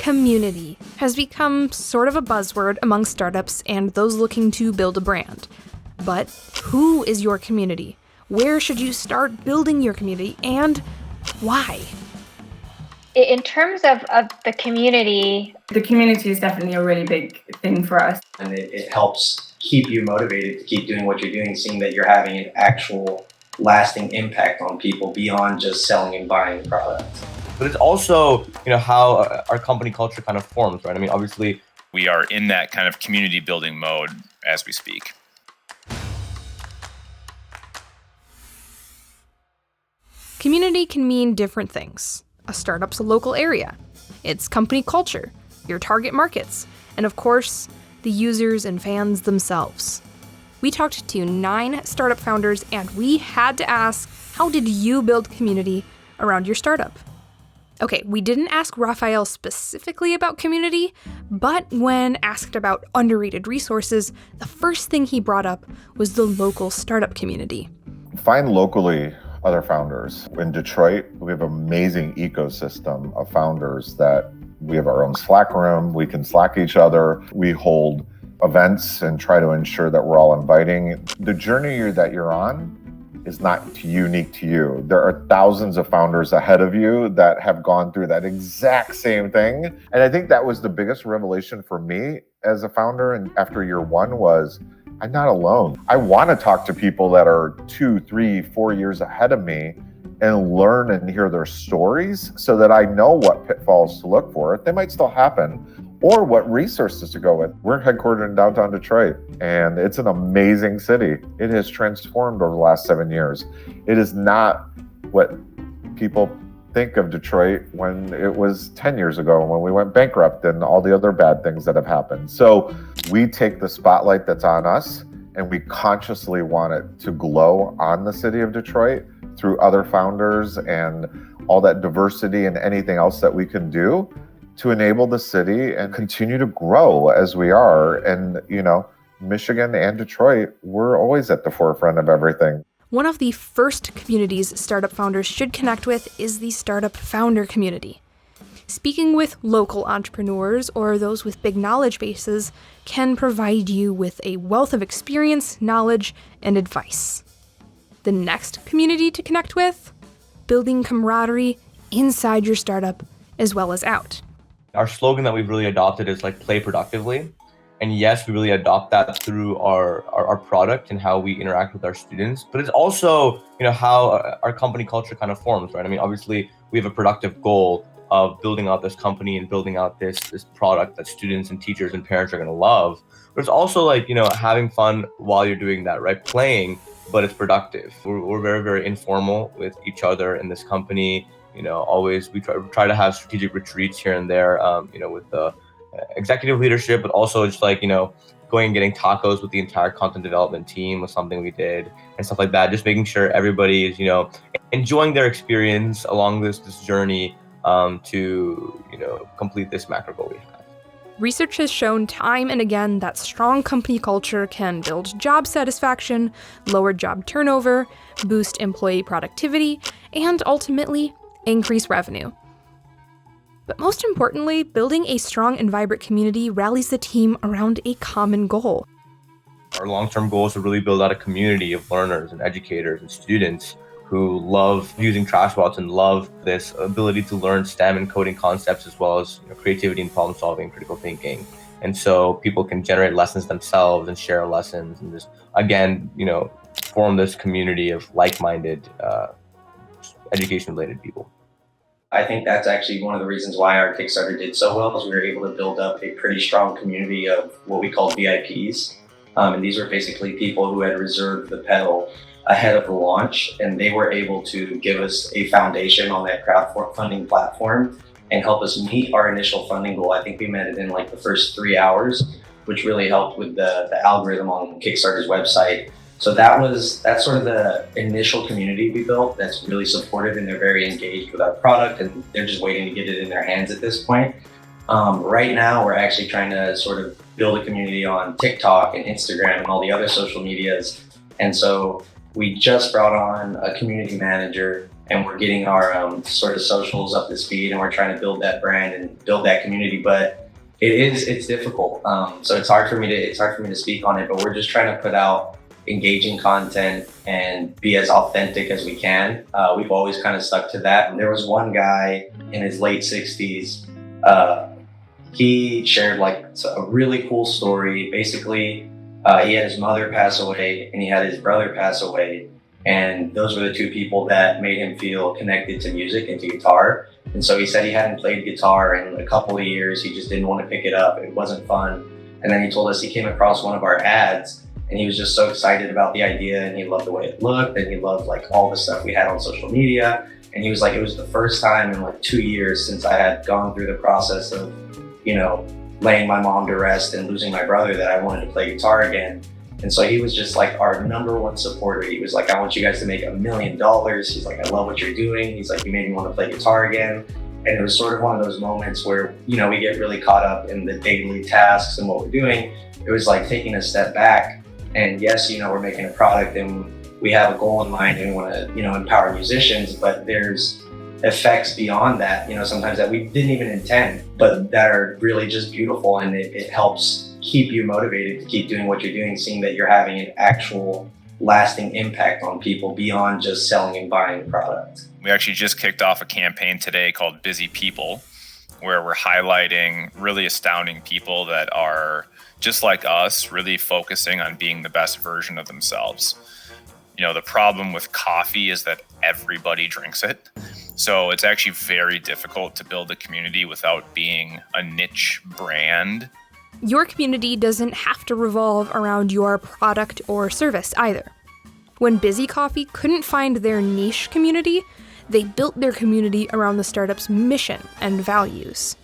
Community has become sort of a buzzword among startups and those looking to build a brand. But who is your community? Where should you start building your community, and why? In terms of the community is definitely a really big thing for us. And it helps keep you motivated to keep doing what you're doing, seeing that you're having an actual lasting impact on people beyond just selling and buying products. But it's also, how our company culture kind of forms, right? I mean, obviously, we are in that kind of community building mode as we speak. Community can mean different things. A startup's a local area. It's company culture, your target markets, and of course, the users and fans themselves. We talked to 9 startup founders, and we had to ask, how did you build community around your startup? Okay, we didn't ask Raphael specifically about community, but when asked about underrated resources, the first thing he brought up was the local startup community. Find locally other founders. In Detroit, we have an amazing ecosystem of founders that we have our own Slack room. We can Slack each other. We hold events and try to ensure that we're all inviting. The journey that you're on is not unique to you. There are thousands of founders ahead of you that have gone through that exact same thing. And I think that was the biggest revelation for me as a founder. And after year 1 was, I'm not alone. I want to talk to people that are 2, 3, 4 years ahead of me and learn and hear their stories so that I know what pitfalls to look for. They might still happen, or what resources to go with. We're headquartered in downtown Detroit, and it's an amazing city. It has transformed over the last 7 years. It is not what people think of Detroit when it was 10 years ago when we went bankrupt and all the other bad things that have happened. So we take the spotlight that's on us and we consciously want it to glow on the city of Detroit through other founders and all that diversity and anything else that we can do to enable the city and continue to grow as we are. And, Michigan and Detroit, we're always at the forefront of everything. One of the first communities startup founders should connect with is the startup founder community. Speaking with local entrepreneurs or those with big knowledge bases can provide you with a wealth of experience, knowledge, and advice. The next community to connect with? Building camaraderie inside your startup as well as out. Our slogan that we've really adopted is play productively. And yes, we really adopt that through our product and how we interact with our students. But it's also, how our company culture kind of forms, right? I mean, obviously, we have a productive goal of building out this company and building out this product that students and teachers and parents are going to love. But it's also having fun while you're doing that, right? Playing, but it's productive. We're very, very informal with each other in this company. Always we try to have strategic retreats here and there, with the executive leadership, but also just going and getting tacos with the entire content development team was something we did and stuff like that. Just making sure everybody is, enjoying their experience along this journey to, complete this macro goal we have. Research has shown time and again that strong company culture can build job satisfaction, lower job turnover, boost employee productivity, and ultimately increase revenue. But most importantly, building a strong and vibrant community rallies the team around a common goal. Our long-term goal is to really build out a community of learners and educators and students who love using TRUiC and love this ability to learn STEM and coding concepts as well as creativity and problem solving, critical thinking. And so people can generate lessons themselves and share lessons and just, again, form this community of like-minded education-related people. I think that's actually one of the reasons why our Kickstarter did so well, is we were able to build up a pretty strong community of what we call VIPs. And these were basically people who had reserved the pedal ahead of the launch, and they were able to give us a foundation on that crowdfunding platform and help us meet our initial funding goal. I think we met it in the first 3 hours, which really helped with the algorithm on Kickstarter's website. So that's sort of the initial community we built that's really supportive, and they're very engaged with our product, and they're just waiting to get it in their hands at this point. Right now, we're actually trying to sort of build a community on TikTok and Instagram and all the other social medias. And so we just brought on a community manager and we're getting our sort of socials up to speed, and we're trying to build that brand and build that community. But it's difficult. So it's hard for me to speak on it, but we're just trying to put out engaging content and be as authentic as we can. We've always kind of stuck to that. And there was one guy in his late 60s. He shared like a really cool story. Basically, he had his mother pass away and he had his brother pass away. And those were the two people that made him feel connected to music and to guitar. And so he said he hadn't played guitar in a couple of years. He just didn't want to pick it up. It wasn't fun. And then he told us he came across one of our ads and he was just so excited about the idea, and he loved the way it looked, and he loved like all the stuff we had on social media. And he was like, it was the first time in like 2 years since I had gone through the process of, you know, laying my mom to rest and losing my brother that I wanted to play guitar again. And so he was just like our number one supporter. He was like, I want you guys to make $1 million. He's like, I love what you're doing. He's like, you made me want to play guitar again. And it was sort of one of those moments where, you know, we get really caught up in the daily tasks and what we're doing. It was like taking a step back. And yes, you know, we're making a product and we have a goal in mind and we want to, you know, empower musicians, but there's effects beyond that, you know, sometimes that we didn't even intend, but that are really just beautiful. And it helps keep you motivated to keep doing what you're doing, seeing that you're having an actual lasting impact on people beyond just selling and buying a product. We actually just kicked off a campaign today called Busy People, where we're highlighting really astounding people that are just like us, really focusing on being the best version of themselves. You know, the problem with coffee is that everybody drinks it. So it's actually very difficult to build a community without being a niche brand. Your community doesn't have to revolve around your product or service either. When Busy Coffee couldn't find their niche community, they built their community around the startup's mission and values.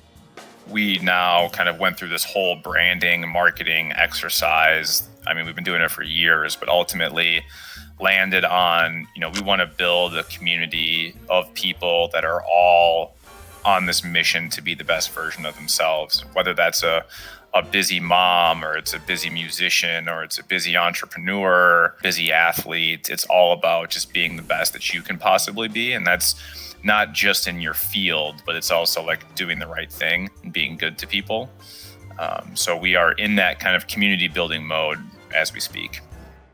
We now kind of went through this whole branding, marketing exercise. I mean, we've been doing it for years, but ultimately landed on, you know, we want to build a community of people that are all on this mission to be the best version of themselves, whether that's a busy mom or it's a busy musician or it's a busy entrepreneur, busy athlete. It's all about just being the best that you can possibly be. And that's not just in your field, but it's also like doing the right thing and being good to people. So we are in that kind of community building mode as we speak.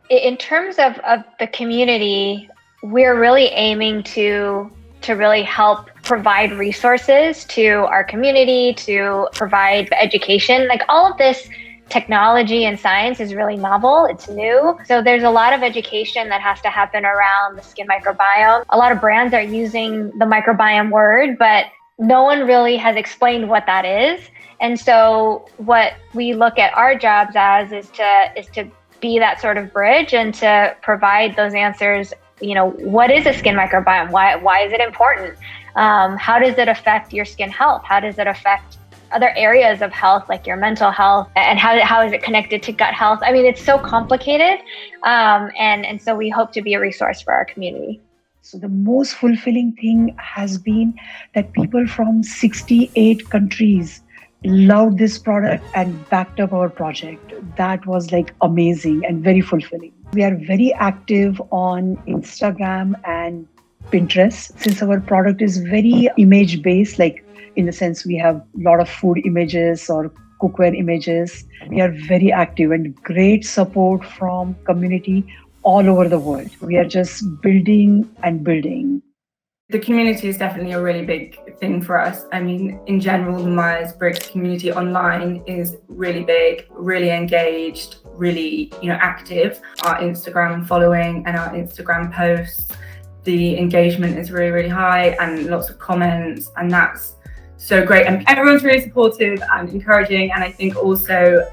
In terms of the community, we're really aiming to really help provide resources to our community, to provide the education. Like all of this technology and science is really novel, it's new. So there's a lot of education that has to happen around the skin microbiome. A lot of brands are using the microbiome word, but no one really has explained what that is. And so what we look at our jobs as is to be that sort of bridge and to provide those answers. You know, what is a skin microbiome? Why is it important? How does it affect your skin health? How does it affect other areas of health, like your mental health? And how is it connected to gut health? I mean, it's so complicated. And so we hope to be a resource for our community. So the most fulfilling thing has been that people from 68 countries loved this product and backed up our project. That was like amazing and very fulfilling. We are very active on Instagram and Pinterest, since our product is very image based, like in the sense we have a lot of food images or cookware images. We are very active and great support from community all over the world. We are just building and building. The community is definitely a really big thing for us. I mean, in general, the Myers-Briggs community online is really big, really engaged, really, active. Our Instagram following and our Instagram posts, the engagement is really, really high and lots of comments, and that's so great. And everyone's really supportive and encouraging. And I think also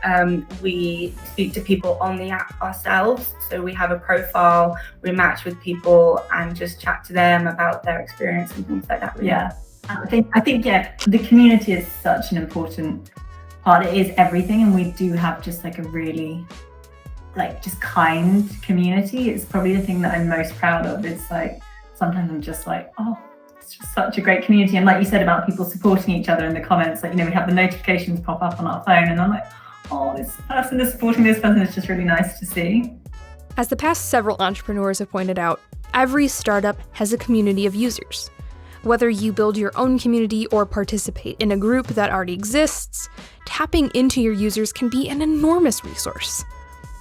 we speak to people on the app ourselves. So we have a profile, we match with people and just chat to them about their experience and things like that. Really. Yeah, I think the community is such an important part. It is everything, and we do have just like a really just kind community. It's probably the thing that I'm most proud of. It's like sometimes I'm just like, oh, it's just such a great community. And like you said about people supporting each other in the comments, we have the notifications pop up on our phone and I'm like, oh, this person is supporting this person. It's just really nice to see. As the past several entrepreneurs have pointed out, Every startup has a community of users. Whether you build your own community or participate in a group that already exists, tapping into your users can be an enormous resource.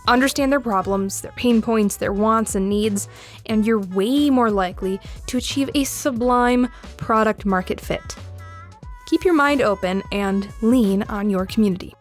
Understand their problems, their pain points, their wants and needs, and you're way more likely to achieve a sublime product market fit. Keep your mind open and lean on your community.